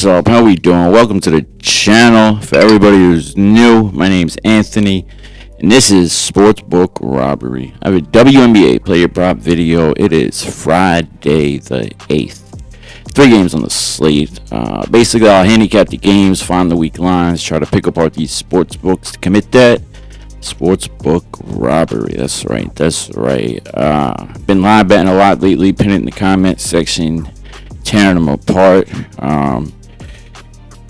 What's up? How we doing? Welcome to the channel. For everybody who's new, my name's Anthony, and this is SportsBook-Robbery. I have a WNBA player prop video. It is Friday the 8th. 3 games on the slate. Basically, I'll handicap the games, find the weak lines, try to pick apart these sports books to commit that. SportsBook-Robbery. That's right. Been live betting a lot lately. Pin it in the comment section. Tearing them apart.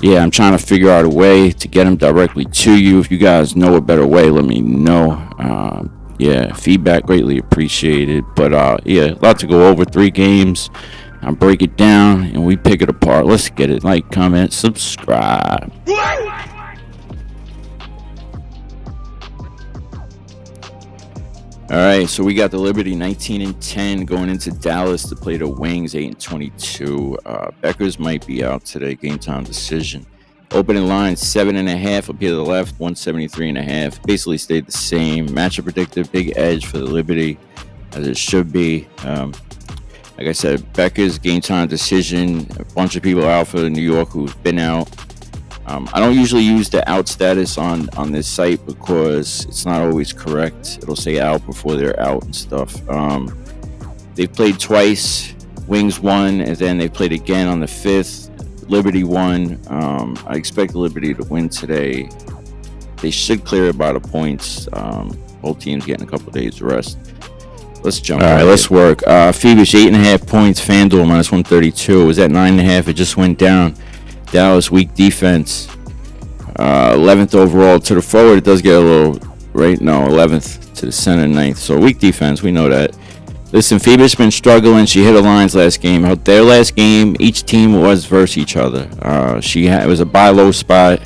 I'm trying to figure out a way to get them directly to you. If you guys know a better way, let me know. Feedback greatly appreciated. But a lot to go over. 3 games. I'll break it down and we pick it apart. Let's get it. Like, comment, subscribe. Alright, so we got the Liberty 19-10 going into Dallas to play the Wings 8-22. Beckers might be out today, game time decision. Opening line 7.5 up here to the left, 173.5. Basically stayed the same. Matchup predicted, big edge for the Liberty, as it should be. Like I said, Beckers game time decision. A bunch of people out for New York who've been out. I don't usually use the out status on this site because it's not always correct. It'll say out before they're out and stuff. They've played twice. Wings won, and then they played again on the 5th. Liberty won. I expect Liberty to win today. They should clear it by the points. Both teams getting a couple of days rest. Let's jump. All right, let's work. Phoebus 8.5 points. Fanduel minus 132. It was at 9.5. It just went down. Dallas weak defense. 11th overall to the forward. It does get a little 11th to the center, 9th. So weak defense, we know that. Listen, Phoebus been struggling. She hit her lines last game. Their last game, each team was versus each other. It was a buy low spot.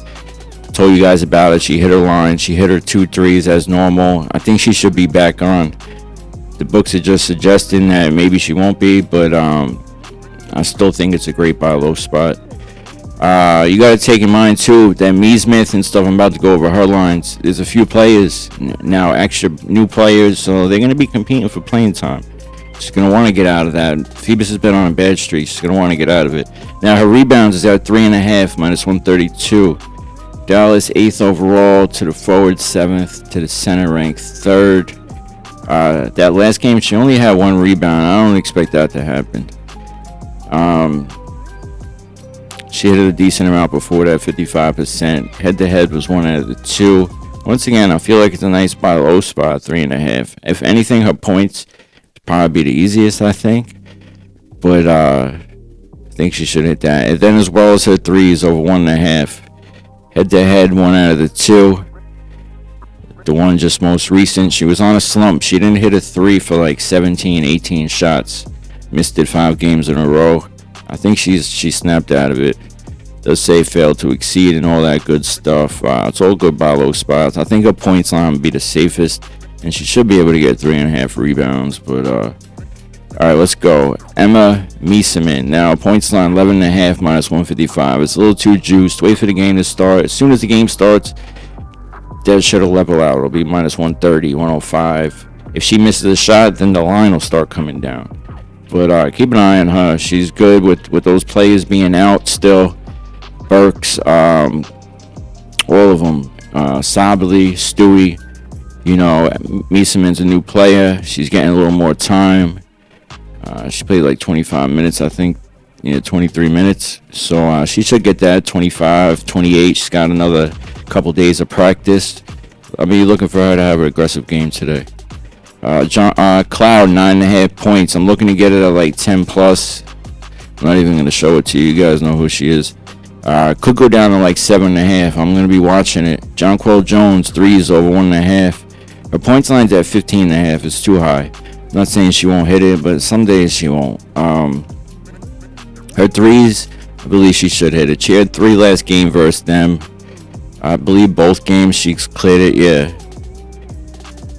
Told you guys about it. She hit her line. She hit her 2 threes as normal. I think she should be back on. The books are just suggesting that maybe she won't be, but I still think it's a great buy low spot. You got to take in mind too that Meesmith and stuff. I'm about to go over her lines. There's a few players now, extra new players, so they're going to be competing for playing time. She's going to want to get out of that. Phoebus has been on a bad streak. She's going to want to get out of it. Now her rebounds is at 3.5 minus 132. Dallas 8th overall to the forward, 7th to the center, ranked 3rd. That last game she only had 1 rebound. I don't expect that to happen. She hit it a decent amount before that, 55%. Head-to-head was 1 out of the 2. Once again, I feel like it's a nice buy low spot, 3.5. If anything, her points would probably be the easiest, I think. But I think she should hit that. And then as well as her threes over 1.5. Head-to-head, 1 out of the 2. The one just most recent, she was on a slump. She didn't hit a 3 for like 17, 18 shots. Missed it 5 games in a row. I think she snapped out of it. Does say failed to exceed and all that good stuff. It's all good buy low spots. I think her points line would be the safest, and she should be able to get 3.5 rebounds. But all right, let's go. Emma Meesseman. Now points line 11.5 minus 155. It's a little too juiced. Wait for the game to start. As soon as the game starts, that should have level out. It'll be minus 130, 105. If she misses a shot, then the line will start coming down. But keep an eye on her. She's good with those players being out still. Burks, all of them. Sabely, Stewie. Meesseman's a new player. She's getting a little more time. She played like 25 minutes, I think. 23 minutes. So she should get that 25, 28. She's got another couple days of practice. I'll be looking for her to have an aggressive game today. Cloud 9.5 points. I'm looking to get it at like 10 plus. I'm not even going to show it to you. You guys know who she is. Could go down to like 7.5. I'm going to be watching it. Jonquel Jones 3s over 1.5. Her points line's at 15.5. It's too high. I'm not saying she won't hit it, but some days she won't. Her 3s, I believe she should hit it. She had 3 last game versus them. I believe both games she cleared it. Yeah.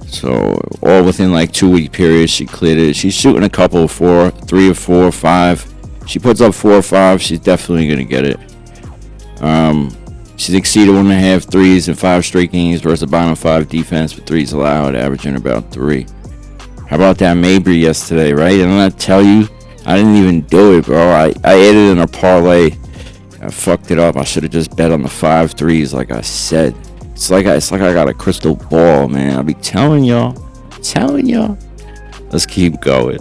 So all within like 2-week periods she cleared it. She's shooting a couple of 4, 3 or 4 or 5. She puts up 4 or 5. She's definitely gonna get it. She's exceeded 1.5 threes in 5 straight games versus the bottom 5 defense with 3s allowed, averaging about 3. How about that Mabry yesterday, right? Didn't I tell you? I didn't even do it, bro. I added in a parlay I fucked it up. I should have just bet on the 5 threes, like I said. It's like I got a crystal ball, man. I'll be telling y'all. Let's keep going.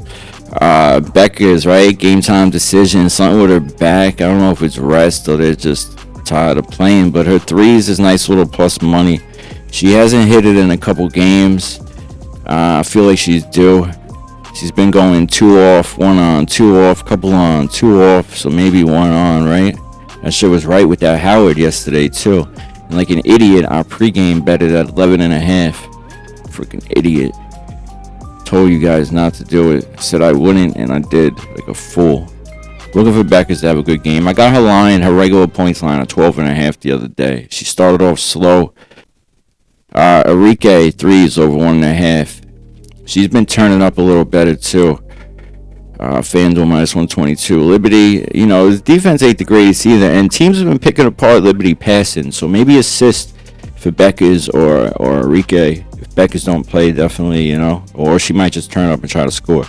Becker's, right? Game time decision. Something with her back. I don't know if it's rest or they're just tired of playing, but her threes is nice little plus money. She hasn't hit it in a couple games. I feel like she's due. She's been going 2 off, 1 on, 2 off, couple on, 2 off, so maybe 1 on, right? That shit was right with that Howard yesterday, too. And like an idiot, our pregame betted at 11.5. Freaking idiot. Told you guys not to do it. Said I wouldn't, and I did, like a fool. Looking for Beckers to have a good game. I got her line, her regular points line at 12.5 the other day. She started off slow. Enrique, 3s over 1.5. She's been turning up a little better, too. Fanduel minus 122. Liberty, the defense ain't the greatest either, and teams have been picking apart Liberty passing, so maybe assist for Beckers or Enrique. If Beckers don't play, definitely, or she might just turn up and try to score.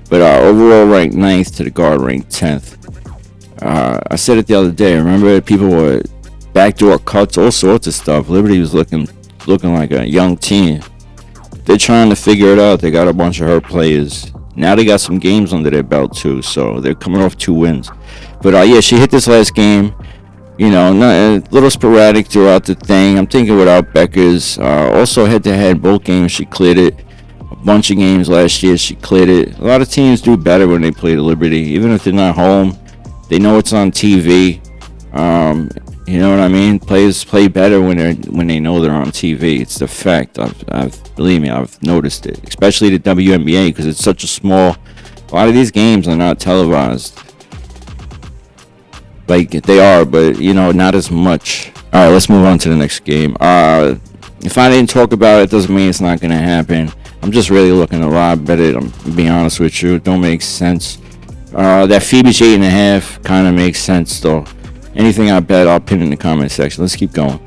But overall ranked 9th to the guard ranked 10th. I said it the other day. Remember, people were backdoor cuts, all sorts of stuff. Liberty was looking like a young team. They're trying to figure it out. They got a bunch of hurt players. Now they got some games under their belt too, so they're coming off 2 wins. But yeah, she hit this last game. Not a little sporadic throughout the thing. I'm thinking without Beckers. Also head-to-head, both games she cleared it. A bunch of games last year she cleared it. A lot of teams do better when they play the Liberty, even if they're not home. They know it's on TV. You know what I mean? Players play better when they know they're on TV. It's the fact. Believe me, I've noticed it. Especially the WNBA, because it's such a small. A lot of these games are not televised. Like they are, but not as much. All right, let's move on to the next game. If I didn't talk about it, doesn't mean it's not gonna happen. I'm just really looking to live bet it. I'm being honest with you. It don't make sense. That Phoebe's 8.5 kind of makes sense though. Anything I bet, I'll pin in the comment section. Let's keep going.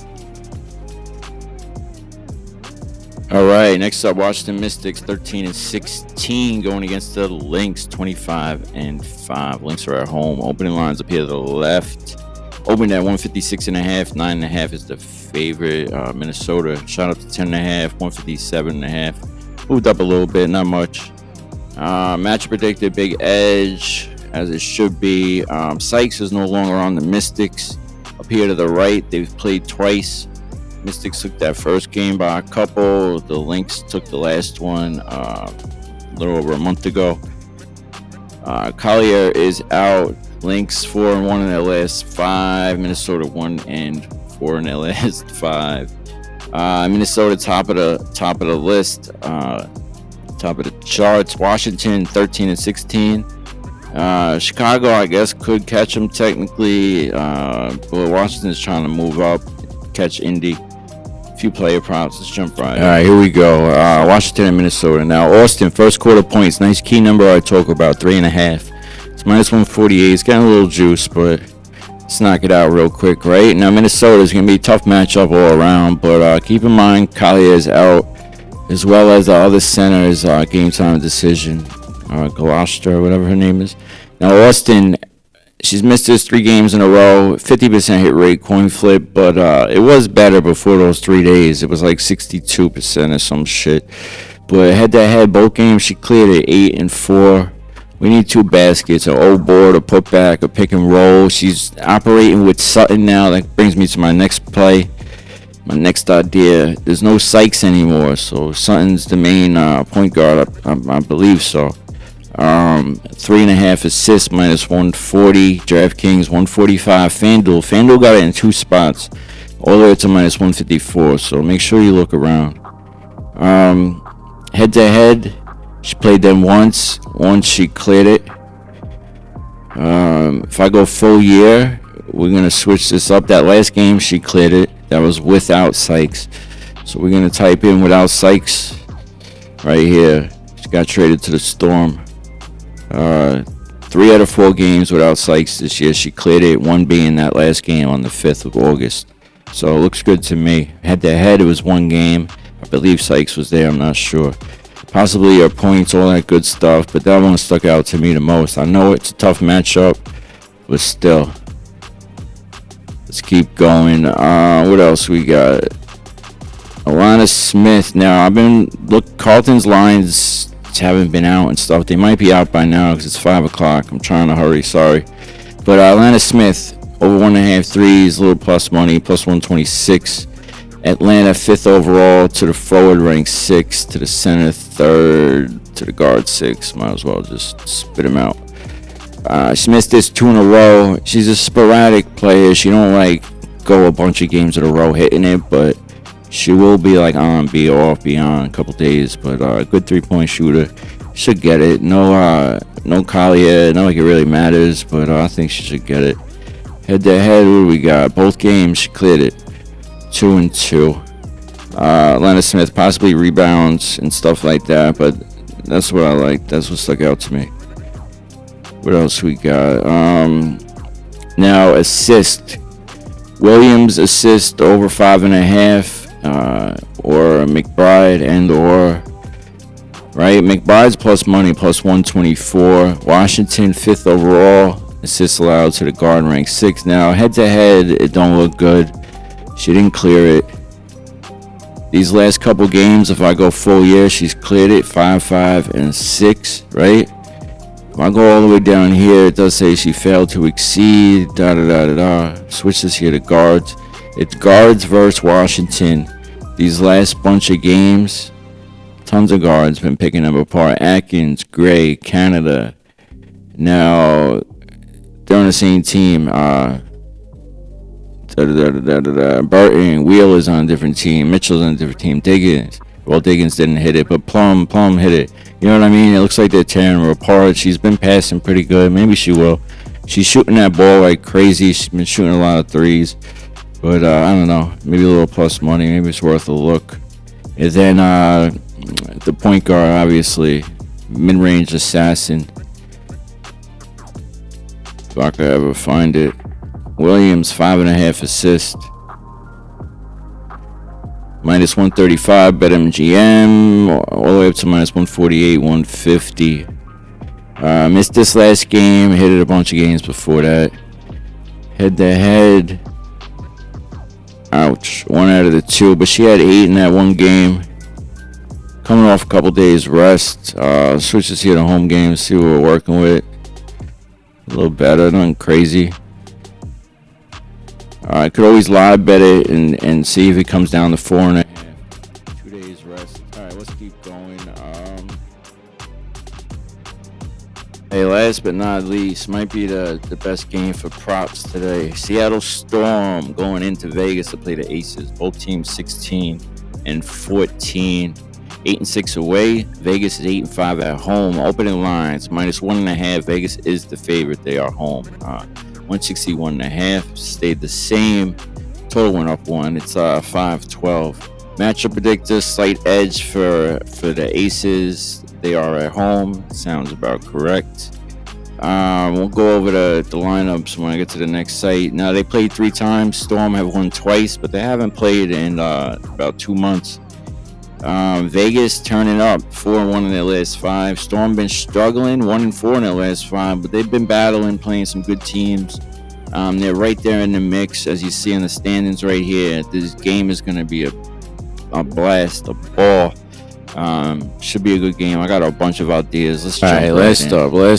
All right, next up, Washington Mystics 13-16 going against the Lynx 25-5. Lynx are at home. Opening lines up here to the left. Opened at 156.5. 9.5 is the favorite. Minnesota shot up to 10.5. 157.5. Moved up a little bit, not much. Match predicted, big edge, as it should be. Sykes is no longer on the Mystics. Up here to the right, they've played twice. Mystics took that first game by a couple. The Lynx took the last one a little over a month ago. Collier is out. Lynx 4-1 in their last 5. Minnesota 1-4 in their last 5. Minnesota top of the list, top of the charts. Washington 13-16. Chicago, I guess, could catch them technically, but Washington's trying to move up, catch Indy. Few player props. Let's jump right. All right, here we go. Washington and Minnesota. Now, Austin, first quarter points. Nice key number I talk about, 3.5. It's minus 148. It's getting a little juice, but let's knock it out real quick, right? Now, Minnesota is going to be a tough matchup all around, but keep in mind, Collier is out, as well as the other center's game time decision. Gloucester, whatever her name is. Now, Austin, she's missed this 3 games in a row, 50% hit rate, coin flip, but it was better before those 3 days. It was like 62% or some shit. But head-to-head, both games, she cleared it 8-4. We need 2 baskets, an old board, a putback, a pick and roll. She's operating with Sutton now. That brings me to my next play, my next idea. There's no Sykes anymore, so Sutton's the main point guard, I believe so. 3.5 assists, minus 140. Draftkings 145. Fanduel got it in 2 spots, all the way to minus 154. So make sure you look around. Head to head, she played them once she cleared it. If I go full year, we're gonna switch this up. That last game she cleared it. That was without Sykes. So we're gonna type in without Sykes right here. She got traded to the Storm. 3 out of 4 games without Sykes this year. She cleared it, 1 being that last game on the 5th of August. So it looks good to me. Head to head, it was 1 game. I believe Sykes was there, I'm not sure. Possibly her points, all that good stuff, but that one stuck out to me the most. I know it's a tough matchup, but still. Let's keep going. What else we got? Alana Smith. Now, Carlton's lines haven't been out and stuff. They might be out by now because it's 5 o'clock. I'm trying to hurry, sorry. But Alana Smith, over 1.5 threes, a little plus money, plus 126. Atlanta, 5th overall, to the forward, ranked 6th, to the center, 3rd, to the guard, 6th. Might as well just spit him out. She missed this 2 in a row. She's a sporadic player. She don't go a bunch of games in a row hitting it, but she will be on, be off, be on a couple days. But a good 3-point shooter. Should get it. No Collier. Not like it really matters, but I think she should get it. Head to head, what do we got? Both games, she cleared it. 2-2. Atlanta Smith possibly rebounds and stuff like that, but that's what I like. That's what stuck out to me. What else we got? Now assist. Williams assist over 5.5, or McBride or right. McBride's plus money, plus 124. Washington 5th overall. Assists allowed to the guard, ranked 6th. Now head to head, it don't look good. She didn't clear it. These last couple games, if I go full year, she's cleared it 5, 5, and 6, right? If I go all the way down here, it does say she failed to exceed, Switch this here to guards. It's guards versus Washington. These last bunch of games, tons of guards been picking them apart. Atkins, Gray, Canada. Now, they're on the same team. Burton, Wheel is on a different team. Mitchell's on a different team. Diggins didn't hit it, but Plum hit it. You know what I mean? It looks like they're tearing her apart. She's been passing pretty good. Maybe she will. She's shooting that ball like crazy. She's been shooting a lot of threes. But I don't know. Maybe a little plus money. Maybe it's worth a look. And then the point guard, obviously, mid-range assassin. If I could ever find it. Williams, 5.5 assists. Minus 135, BetMGM, all the way up to minus 148, 150. Missed this last game, hit it a bunch of games before that. Head to head. Ouch, 1 out of the 2, but she had 8 in that one game. Coming off a couple days rest. Switch this here to home games, see what we're working with. A little better, nothing crazy. I could always live bet it and see if it comes down to 4.5. 2 days rest. All right, let's keep going. Hey, last but not least, might be the best game for props today. Seattle Storm going into Vegas to play the Aces. Both teams 16 and 14. 8-6 away. Vegas is 8-5 at home. Opening lines minus 1.5. Vegas is the favorite. They are home. 161.5 stayed the same. Total went up 1. It's 5-12. Matchup predictor, slight edge for the Aces. They are at home. Sounds about correct. We'll go over the lineups when I get to the next site. Now, they played 3 times. Storm have won twice, but they haven't played in about 2 months. Vegas turning up 4-1 in their last 5. Storm been struggling 1-4 in their last 5, but they've been battling, playing some good teams. They're right there in the mix, as you see in the standings right here. This game is going to be a blast, a ball. Should be a good game. I got a bunch of ideas. Let's jump right last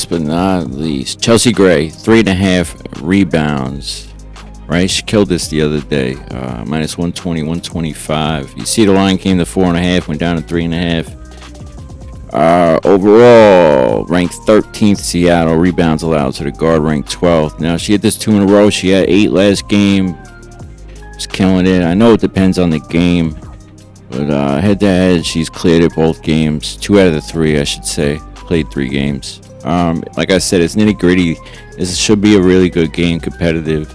but not least, Chelsea Gray, 3.5 rebounds. Right, she killed this the other day. Minus 120, 125. You see the line came to 4.5, went down to 3.5. Overall, ranked 13th Seattle. Rebounds allowed to the guard, ranked 12th. Now, she hit this 2 in a row. She had 8 last game. She's killing it. I know it depends on the game. But head-to-head, she's cleared it both games. 2 out of the 3, I should say. Played 3 games. Like I said, it's nitty-gritty. This should be a really good game, competitive.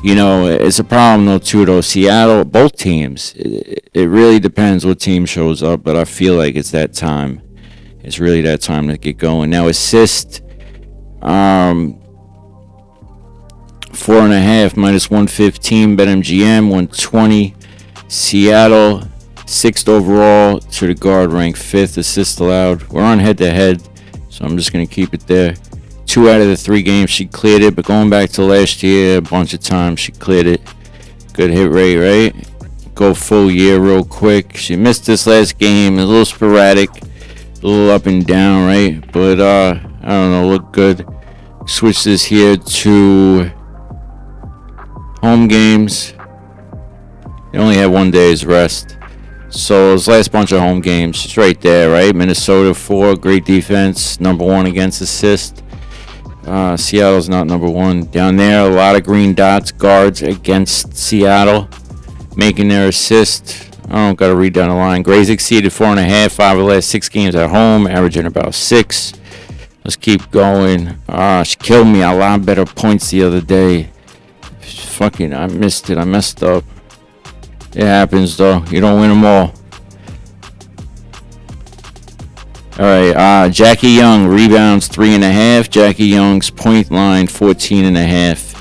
You know, it's a problem, though, too, though. Seattle, both teams, it really depends what team shows up, but I feel like it's that time. It's really that time to get going. Now, assist, 4.5, minus 115, BetMGM, 120. Seattle, 6th overall, to the guard, ranked 5th, assist allowed. We're on head-to-head, so I'm just going to keep it there. 2 out of the 3 games she cleared it, but going back to last year, a bunch of times she cleared it. Good hit rate, right? Go full year real quick. She missed this last game. A little sporadic. A little up and down, right? But, I don't know. Look good. Switch this here to home games. They only had 1 day's rest. So his last bunch of home games, it's right there, right? Minnesota 4, great defense, number 1 against assist. Seattle's not number 1. Down there, a lot of green dots, guards against Seattle, making their assist. I don't got to read down the line. Grays exceeded 4.5, 5 of the last 6 games at home, averaging about 6. Let's keep going. She killed me. A lot better points the other day. Fucking, I missed it. I messed up. It happens, though. You don't win them all. All right. Jackie Young rebounds 3.5. Jackie Young's point line 14.5.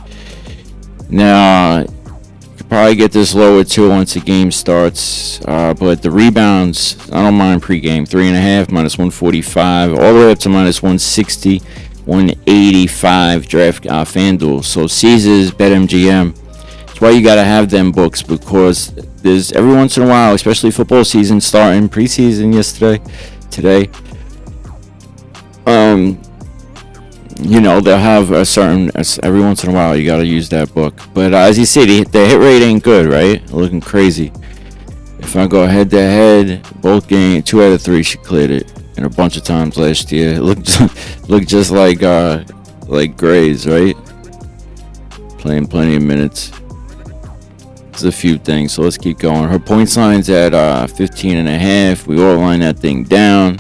Now, you could probably get this lower too once the game starts. But the rebounds, I don't mind pregame. 3.5 minus 145, all the way up to minus 160, 185 draft Fanduel. So Caesars, BetMGM. Why you gotta have them books, because there's every once in a while, especially football season starting, preseason today, they'll have a certain, every once in a while you gotta use that book. But as you see, the hit rate ain't good, right? Looking crazy. If I go head to head, both games, 2 out of 3 she cleared it, and a bunch of times last year. It looked just like Grays, right? Playing plenty of minutes. A few things, so let's keep going. Her points line's at 15.5. We all line that thing down.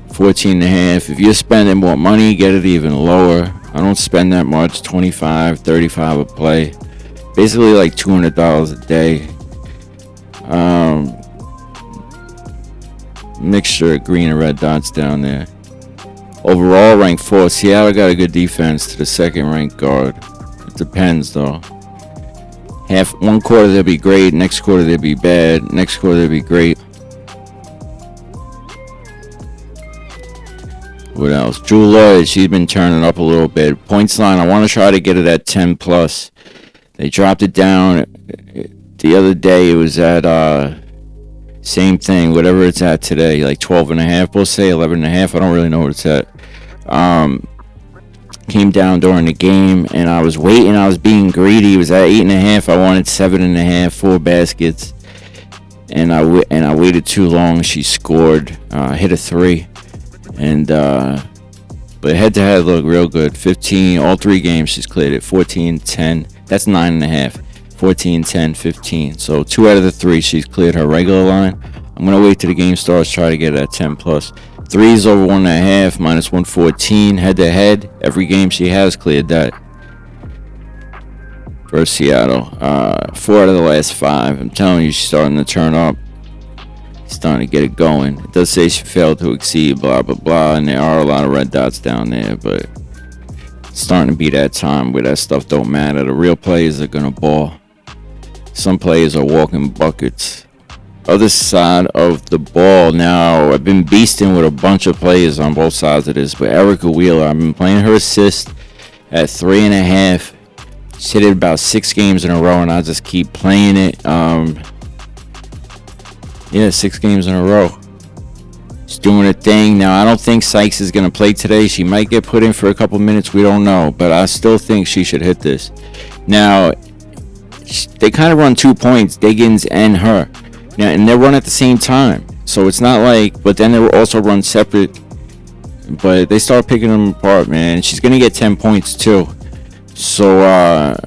14.5. If you're spending more money, get it even lower. I don't spend that much. 25, 35 a play. Basically like $200 a day. Mixture of green and red dots down there. Overall, ranked 4. Seattle got a good defense to the second ranked guard. It depends though. One quarter they'll be great, next quarter they'll be bad, next quarter they'll be great. What else? Drew Lloyd, she's been turning up a little bit. Points line, I want to try to get it at 10 plus. They dropped it down the other day. It was at same thing, whatever it's at today, like 12.5. We'll say 11.5. I don't really know what it's at. Came down during the game, and I was waiting. I was being greedy. It was at 8.5. I wanted 7.5, 4 baskets, and I waited too long. She scored, hit a 3, and but head to head looked real good. 15, all 3 games she's cleared it. 14, 10. That's 9.5. 14, 10, 15. So 2 out of the 3 she's cleared her regular line. I'm gonna wait till the game starts. Try to get it at 10 plus. 3's over 1.5, minus 114. Head to head, every game she has cleared that. For Seattle, 4 out of the last 5. I'm telling you, she's starting to turn up. Starting to get it going. It does say she failed to exceed, blah blah blah, and there are a lot of red dots down there, but it's starting to be that time where that stuff don't matter. The real players are gonna ball. Some players are walking buckets. Other side of the ball now, I've been beasting with a bunch of players on both sides of this, but Erica Wheeler, I've been playing her assist at 3.5. She hit it about 6 games in a row, and I just keep playing it. 6 games in a row. She's doing a thing. Now, I don't think Sykes is going to play today. She might get put in for a couple minutes. We don't know, but I still think she should hit this. Now, they kind of run 2 points, Diggins and her. Now, and they run at the same time, so it's not like, but then they will also run separate, but they start picking them apart, man. She's gonna get 10 points too, so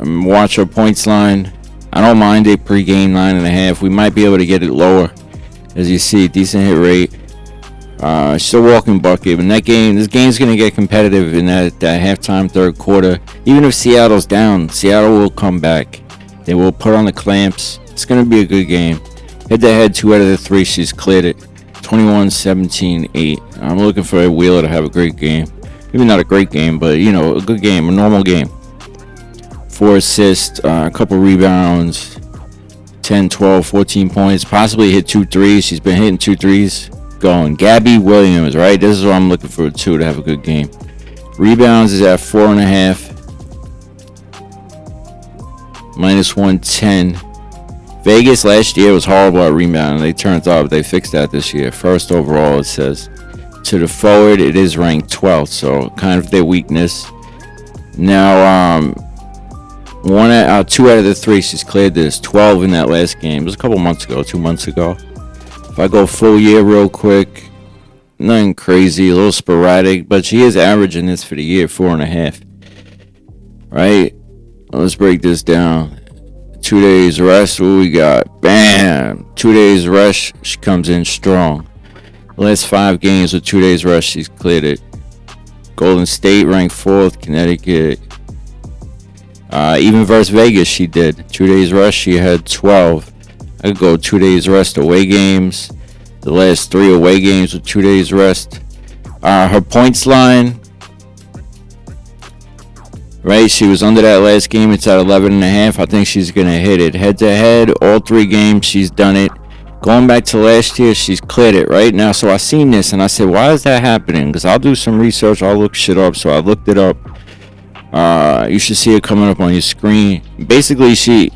watch her points line. I don't mind it pre-game 9.5. We might be able to get it lower. As you see, decent hit rate. She's a walking bucket, but this game's gonna get competitive in that halftime third quarter. Even if Seattle's down, Seattle will come back. They will put on the clamps. It's gonna be a good game. Head to head, 2 out of the 3 she's cleared it. 21, 17, 8. I'm looking for a Wheeler to have a great game. Maybe not a great game, but a good game, a normal game. 4 assists, a couple rebounds, 10, 12, 14 points, possibly hit 2 threes. She's been hitting 2 threes. Going. Gabby Williams, right? This is what I'm looking for too, to have a good game. Rebounds is at 4.5. minus 110. Vegas last year was horrible at rebounding. They turned up. They fixed that this year. First overall, it says. To the forward, it is ranked 12th, so kind of their weakness. Now, 2 out of the 3, she's cleared this. 12 in that last game. It was a couple months ago, 2 months ago. If I go full year real quick, nothing crazy, a little sporadic, but she is averaging this for the year, 4.5. Right? Let's break this down. 2 days rest, what we got? Bam! 2 days rest, she comes in strong. Last 5 games with 2 days rest, she's cleared it. Golden State ranked 4th, Connecticut. Even versus Vegas, she did. 2 days rest, she had 12. I could go 2 days rest away games. The last 3 away games with 2 days rest. Her points line, right? She was under that last game. It's at 11.5. I think she's gonna hit it. Head to head, all 3 games, she's done it. Going back to last year, she's cleared it right now. So I seen this and I said, why is that happening? Because I'll do some research. I'll look shit up. So I looked it up. You should see it coming up on your screen. Basically, she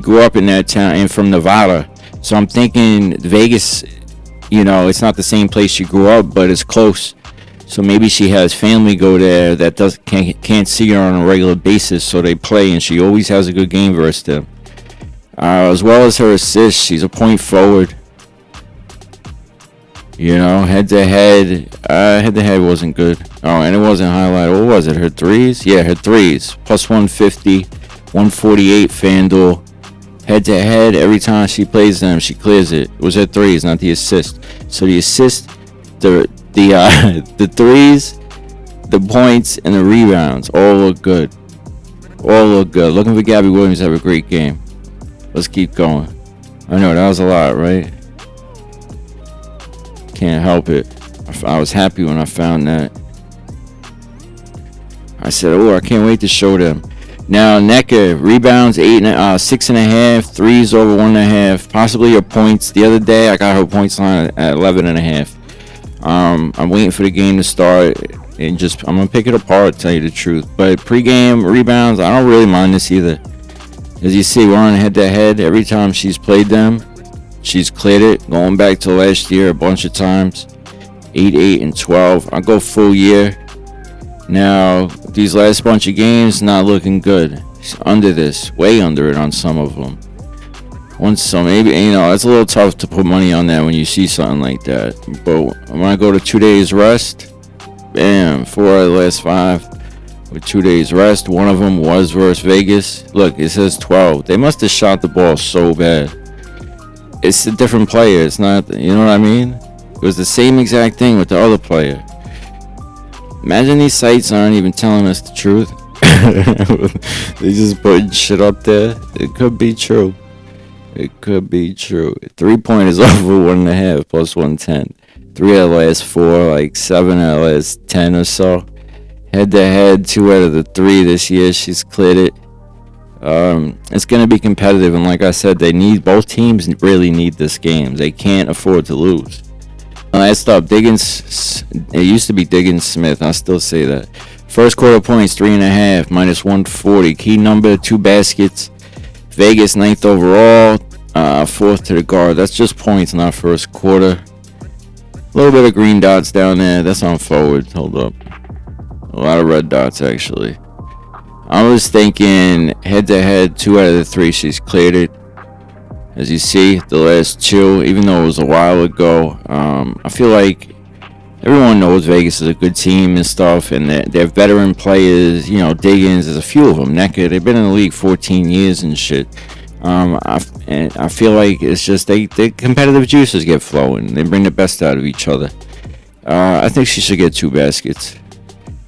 grew up in that town and from Nevada. So I'm thinking Vegas, it's not the same place she grew up, but it's close. So maybe she has family go there that can't see her on a regular basis. So they play and she always has a good game versus them. As well as her assists, she's a point forward. Head to head wasn't good. Oh, and it wasn't highlighted. What was it? Her threes? Yeah, her threes. Plus 150, 148 Fanduel. Head to head, every time she plays them, she clears it. It was her threes, not the assist. So the assist, the threes, the points, and the rebounds all look good. Looking for Gabby Williams to have a great game. Let's keep going. I know that was a lot, right? Can't help it. I was happy when I found that. I said, I can't wait to show them. Now, Necker, rebounds 6.5, threes over 1.5, possibly her points. The other day, I got her points line at 11.5. I'm waiting for the game to start and I'm going to pick it apart, to tell you the truth. But pregame rebounds, I don't really mind this either. As you see, we're on head-to-head. Every time she's played them, she's cleared it. Going back to last year a bunch of times. 8, 8, and 12. I'll go full year. Now, these last bunch of games, not looking good. She's under this. Way under it on some of them. So maybe, it's a little tough to put money on that when you see something like that. But when I go to 2 days rest, bam, 4 out of the last 5. With 2 days rest. One of them was versus Vegas. Look, it says 12. They must have shot the ball so bad. It's a different player. It's not, you know what I mean? It was the same exact thing with the other player. Imagine these sites aren't even telling us the truth. They just putting shit up there. It could be true. 3-point is over 1.5 plus 110. 3 out of the last 4, like 7 out of the last 10 or so. Head to head, 2 out of the 3 this year. She's cleared it. It's going to be competitive, and like I said, both teams really need this game. They can't afford to lose. Last up, Diggins. It used to be Diggins Smith. I still say that. First quarter points, 3.5, minus 140. Key number, 2 baskets. Vegas 9th overall, 4th to the guard. That's just points, not first quarter. A little bit of green dots down there. That's on forward. Hold up. A lot of red dots, actually. I was thinking head-to-head, 2 out of the 3, she's cleared it. As you see, the last 2, even though it was a while ago, I feel like everyone knows Vegas is a good team and stuff, and they're veteran players. Diggins, there's a few of them. Necker, they've been in the league 14 years and shit. I feel like it's just they competitive juices get flowing. They bring the best out of each other. I think she should get 2 baskets.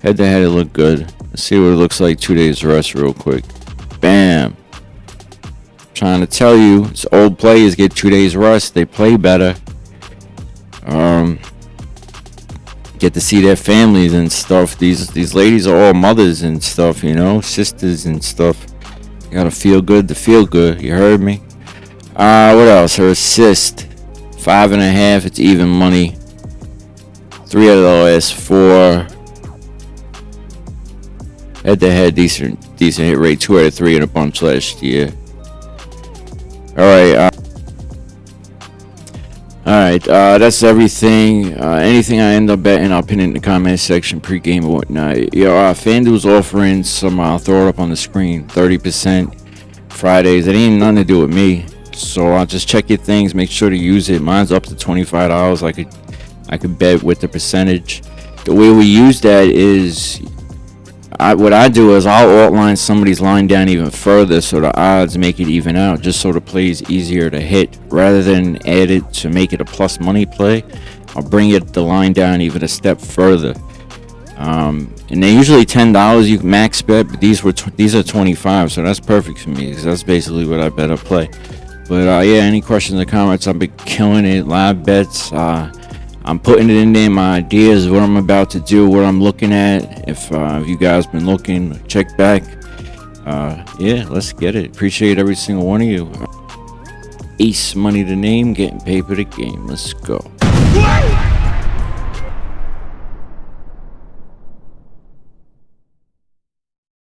Head to head, it looked good. Let's see what it looks like 2 days rest real quick. Bam. Trying to tell you, it's old players get 2 days rest. They play better. Get to see their families and stuff. These ladies are all mothers and stuff, sisters and stuff. You gotta feel good to feel good. You heard me? What else? Her assist, 5.5. It's even money. 3 out of the last 4. Head to head, decent hit rate. 2 out of 3 in a bunch last year. All right, that's everything. Anything I end up betting, I'll pin it in the comment section, pregame or whatnot. Fanduel's offering some, I'll throw it up on the screen, 30% Fridays. It ain't nothing to do with me, so I'll just check your things, make sure to use it. Mine's up to $25. I could bet with the percentage. The way we use that is, what I do is I'll outline somebody's line down even further so the odds make it even out, just so the play is easier to hit. Rather than add it to make it a plus money play, I'll bring the line down even a step further. And they're usually $10 you can max bet, but these are $25, so that's perfect for me because that's basically what I bet I play. But any questions or comments? I've been killing it, live bets. I'm putting it in there, my ideas, what I'm about to do, what I'm looking at. If you guys been looking, check back. Let's get it. Appreciate every single one of you. Ace money the name, getting paper the game. Let's go.